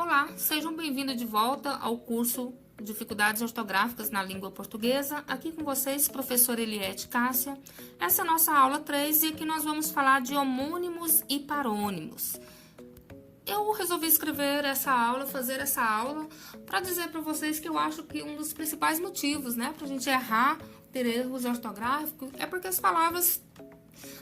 Olá, sejam bem-vindos de volta ao curso Dificuldades Ortográficas na Língua Portuguesa. Aqui com vocês, professora Eliette Cássia. Essa é a nossa aula 3 e aqui nós vamos falar de homônimos e parônimos. Eu resolvi escrever essa aula, fazer essa aula, para dizer para vocês que eu acho que um dos principais motivos, para a gente errar, ter erros ortográficos, é porque as palavras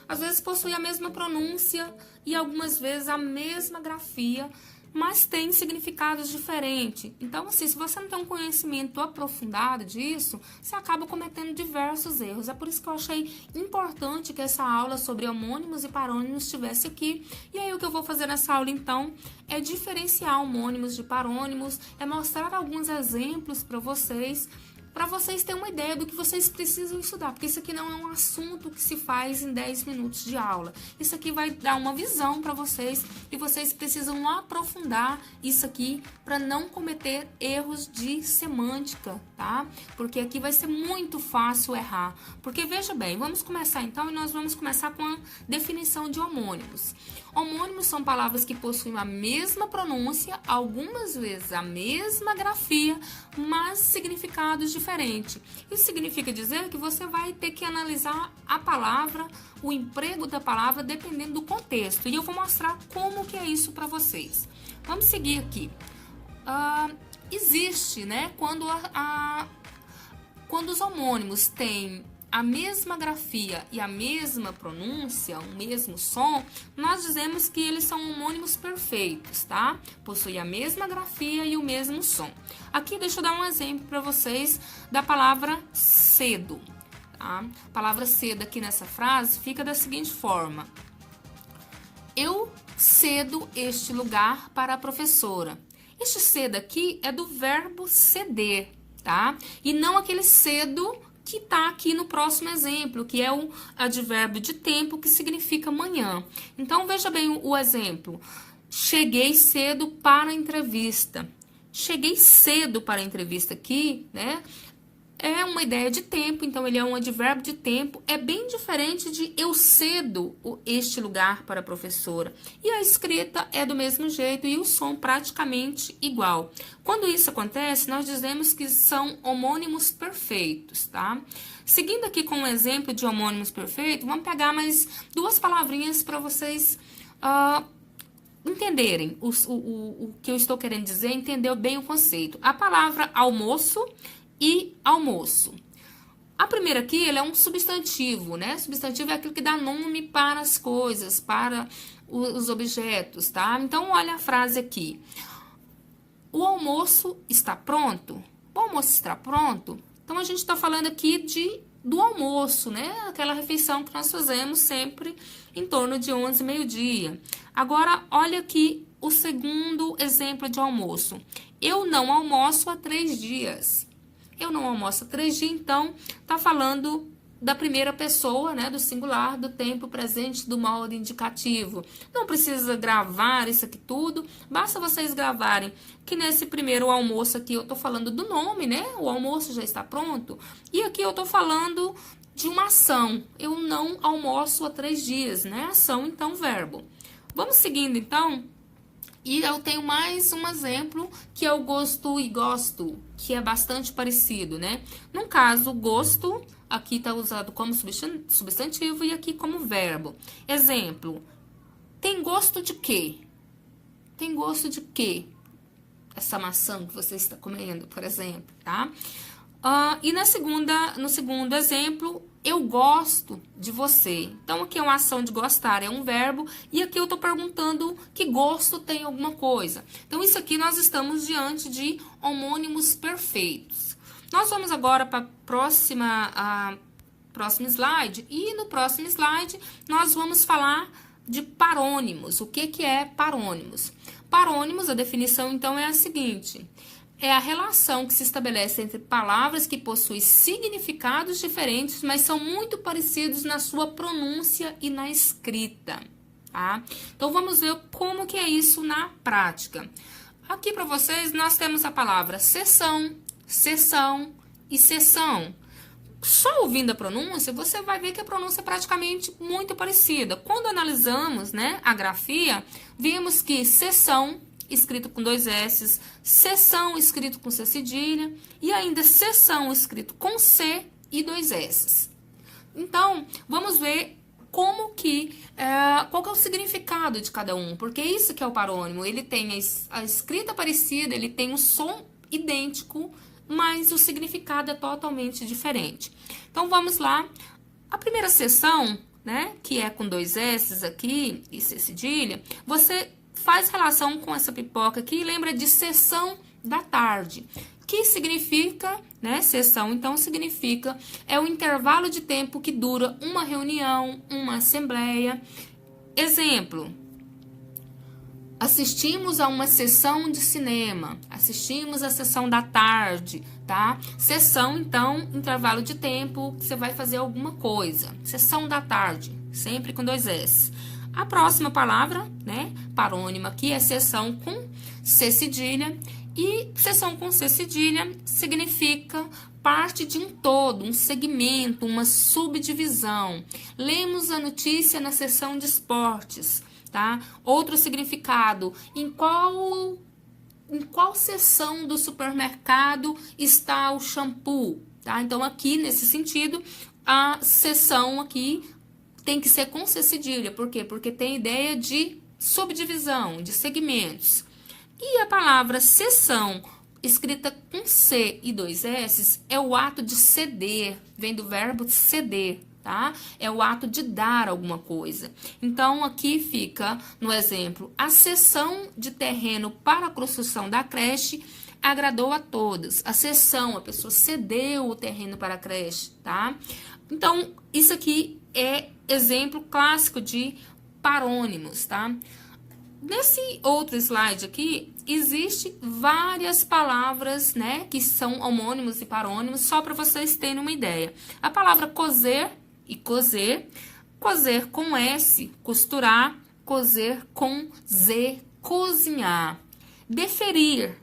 às vezes possuem a mesma pronúncia e algumas vezes a mesma grafia, mas tem significados diferentes. Então, assim, se você não tem um conhecimento aprofundado disso, você acaba cometendo diversos erros. É por isso que eu achei importante que essa aula sobre homônimos e parônimos estivesse aqui. E aí, o que eu vou fazer nessa aula, então, é diferenciar homônimos de parônimos, é mostrar alguns exemplos para vocês terem uma ideia do que vocês precisam estudar, porque isso aqui não é um assunto que se faz em 10 minutos de aula. Isso aqui vai dar uma visão para vocês e vocês precisam aprofundar isso aqui para não cometer erros de semântica, tá? Porque aqui vai ser muito fácil errar. Porque veja bem, vamos começar então e nós vamos começar com a definição de homônimos. Homônimos são palavras que possuem a mesma pronúncia, algumas vezes a mesma grafia, mas significados diferentes. Isso significa dizer que você vai ter que analisar a palavra, o emprego da palavra, dependendo do contexto. E eu vou mostrar como que é isso para vocês. Vamos seguir aqui. Existe, quando os homônimos têm a mesma grafia e a mesma pronúncia, o mesmo som, nós dizemos que eles são homônimos perfeitos, tá? Possuem a mesma grafia e o mesmo som. Aqui deixa eu dar um exemplo para vocês da palavra cedo, tá? A palavra cedo aqui nessa frase fica da seguinte forma: eu cedo este lugar para a professora. Este cedo aqui é do verbo ceder, tá? E não aquele cedo que está aqui no próximo exemplo, que é o advérbio de tempo, que significa manhã. Então, veja bem o exemplo. Cheguei cedo para a entrevista. Cheguei cedo para a entrevista aqui, é uma ideia de tempo, então ele é um advérbio de tempo, é bem diferente de eu cedo este lugar para a professora. E a escrita é do mesmo jeito e o som praticamente igual. Quando isso acontece, nós dizemos que são homônimos perfeitos, tá? Seguindo aqui com um exemplo de homônimos perfeitos, vamos pegar mais duas palavrinhas para vocês entenderem o que eu estou querendo dizer, entender bem o conceito. A palavra almoço e almoço. A primeira aqui, ele é um substantivo, Substantivo é aquilo que dá nome para as coisas, para os objetos, tá? Então, olha a frase aqui. O almoço está pronto? O almoço está pronto? Então, a gente está falando aqui do almoço, Aquela refeição que nós fazemos sempre em torno de 11, meio-dia. Agora, olha aqui o segundo exemplo de almoço. Eu não almoço há 3 dias. Eu não almoço há 3 dias, então, tá falando da primeira pessoa, do singular, do tempo presente, do modo indicativo. Não precisa gravar isso aqui tudo, basta vocês gravarem que nesse primeiro almoço aqui eu tô falando do nome, O almoço já está pronto. E aqui eu tô falando de uma ação. Eu não almoço há 3 dias, Ação, então, verbo. Vamos seguindo, então. E eu tenho mais um exemplo, que é o gosto e gosto, que é bastante parecido, No caso, gosto, aqui está usado como substantivo e aqui como verbo. Exemplo, tem gosto de quê? Tem gosto de quê? Essa maçã que você está comendo, por exemplo, tá? E no segundo exemplo, eu gosto de você. Então, aqui é uma ação de gostar, é um verbo. E aqui eu estou perguntando que gosto tem alguma coisa. Então, isso aqui nós estamos diante de homônimos perfeitos. Nós vamos agora para a próximo slide. E no próximo slide, nós vamos falar de parônimos. O que é parônimos? Parônimos, a definição, então, é a seguinte: é a relação que se estabelece entre palavras que possuem significados diferentes, mas são muito parecidos na sua pronúncia e na escrita, tá? Então, vamos ver como que é isso na prática. Aqui para vocês, nós temos a palavra sessão, sessão e sessão. Só ouvindo a pronúncia, você vai ver que a pronúncia é praticamente muito parecida. Quando analisamos, a grafia, vimos que sessão escrito com 2 S, sessão, escrito com C cedilha, e ainda sessão, escrito com C e 2 S. Então, vamos ver como que, qual que é o significado de cada um, porque isso que é o parônimo, ele tem a escrita parecida, ele tem um som idêntico, mas o significado é totalmente diferente. Então, vamos lá. A primeira seção, né, que é com 2 S aqui e C cedilha, você faz relação com essa pipoca aqui e lembra de sessão da tarde, que significa, né, sessão, então significa, é o intervalo de tempo que dura uma reunião, uma assembleia. Exemplo: assistimos a uma sessão de cinema, assistimos a sessão da tarde, tá? Sessão, então, intervalo de tempo que você vai fazer alguma coisa. Sessão da tarde, sempre com 2 S. A próxima palavra, né, parônima aqui, é sessão com C cedilha. E sessão com C cedilha significa parte de um todo, um segmento, uma subdivisão. Lemos a notícia na seção de esportes, tá? Outro significado, em qual seção do supermercado está o shampoo, tá? Então, aqui, nesse sentido, a seção aqui tem que ser com C cedilha. Por quê? Porque tem ideia de subdivisão, de segmentos. E a palavra sessão, escrita com C e 2 S, é o ato de ceder, vem do verbo ceder, tá? É o ato de dar alguma coisa. Então, aqui fica, no exemplo, a cessão de terreno para a construção da creche agradou a todos. A cessão, a pessoa cedeu o terreno para a creche, tá? Então, isso aqui é exemplo clássico de parônimos, tá? Nesse outro slide aqui, existe várias palavras, né, que são homônimos e parônimos, só para vocês terem uma ideia. A palavra cozer e cozer com S, costurar, cozer com Z, cozinhar. Deferir,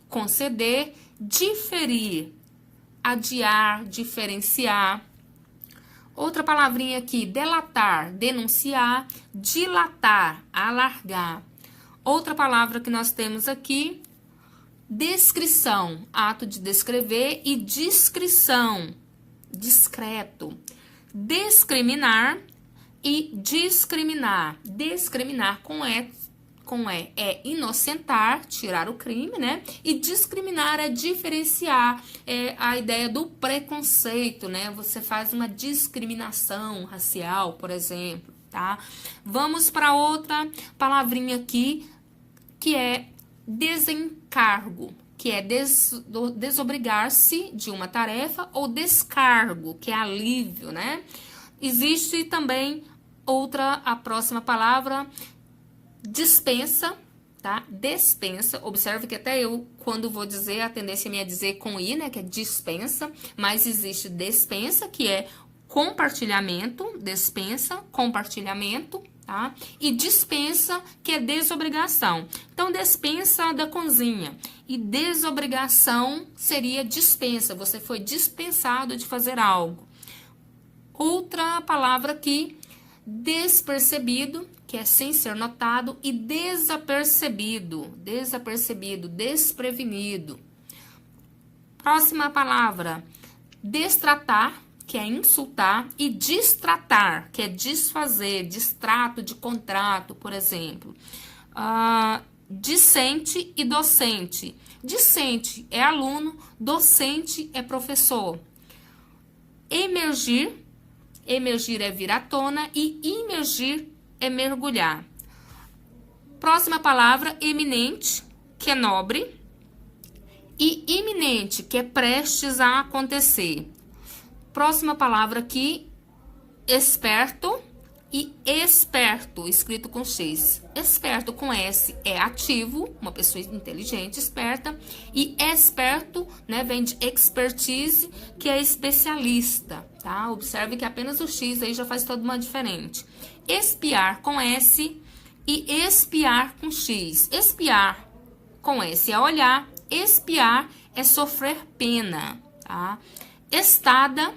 conceder, diferir, adiar, diferenciar. Outra palavrinha aqui, delatar, denunciar, dilatar, alargar. Outra palavra que nós temos aqui, descrição, ato de descrever, e discrição, discreto. Discriminar e discriminar. Discriminar com E é inocentar, tirar o crime, né? E discriminar é diferenciar, é a ideia do preconceito, né? Você faz uma discriminação racial, por exemplo, tá? Vamos para outra palavrinha aqui, que é desencargo, que é desobrigar-se de uma tarefa, ou descargo, que é alívio, né? Existe também a próxima palavra, dispensa, tá? Dispensa, observe que até eu, quando vou dizer, a tendência minha é dizer com I, né? Que é dispensa, mas existe despensa, que é compartilhamento, despensa, compartilhamento, tá? E dispensa, que é desobrigação. Então, despensa da cozinha e desobrigação seria dispensa, você foi dispensado de fazer algo. Outra palavra aqui, despercebido, que é sem ser notado, e desapercebido, desprevenido. Próxima palavra, destratar, que é insultar, e distratar, que é desfazer, distrato de contrato, por exemplo. Discente e docente. Discente é aluno, docente é professor. Emergir é vir à tona, e imergir é mergulhar. Próxima palavra, eminente, que é nobre, e iminente, que é prestes a acontecer. Próxima palavra aqui, esperto e esperto, escrito com X. Esperto com S é ativo, uma pessoa inteligente, esperta, e esperto, né, vem de expertise, que é especialista, tá? Observe que apenas o X aí já faz toda uma diferente. Espiar com S e espiar com X. Espiar com S é olhar, espiar é sofrer pena, tá? Estada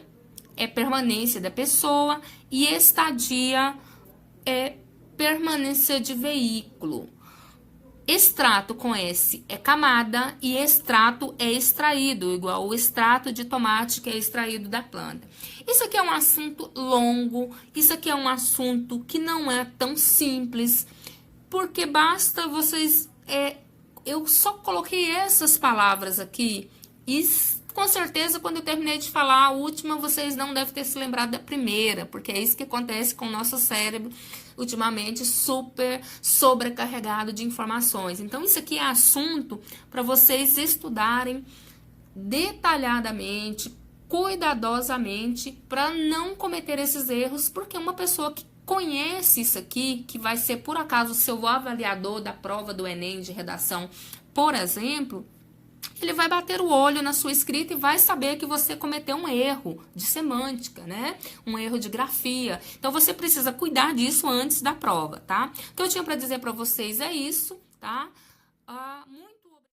é permanência da pessoa e estadia é permanência de veículo. Extrato com S é camada e extrato é extraído, igual o extrato de tomate que é extraído da planta. Isso aqui é um assunto longo, isso aqui é um assunto que não é tão simples, porque basta vocês... eu só coloquei essas palavras aqui e com certeza quando eu terminei de falar a última, vocês não devem ter se lembrado da primeira, porque é isso que acontece com o nosso cérebro ultimamente super sobrecarregado de informações. Então, isso aqui é assunto para vocês estudarem detalhadamente, cuidadosamente, para não cometer esses erros, porque uma pessoa que conhece isso aqui, que vai ser por acaso o seu avaliador da prova do Enem de redação, por exemplo, ele vai bater o olho na sua escrita e vai saber que você cometeu um erro de semântica, né? Um erro de grafia. Então, você precisa cuidar disso antes da prova, tá? O que eu tinha para dizer para vocês é isso, tá?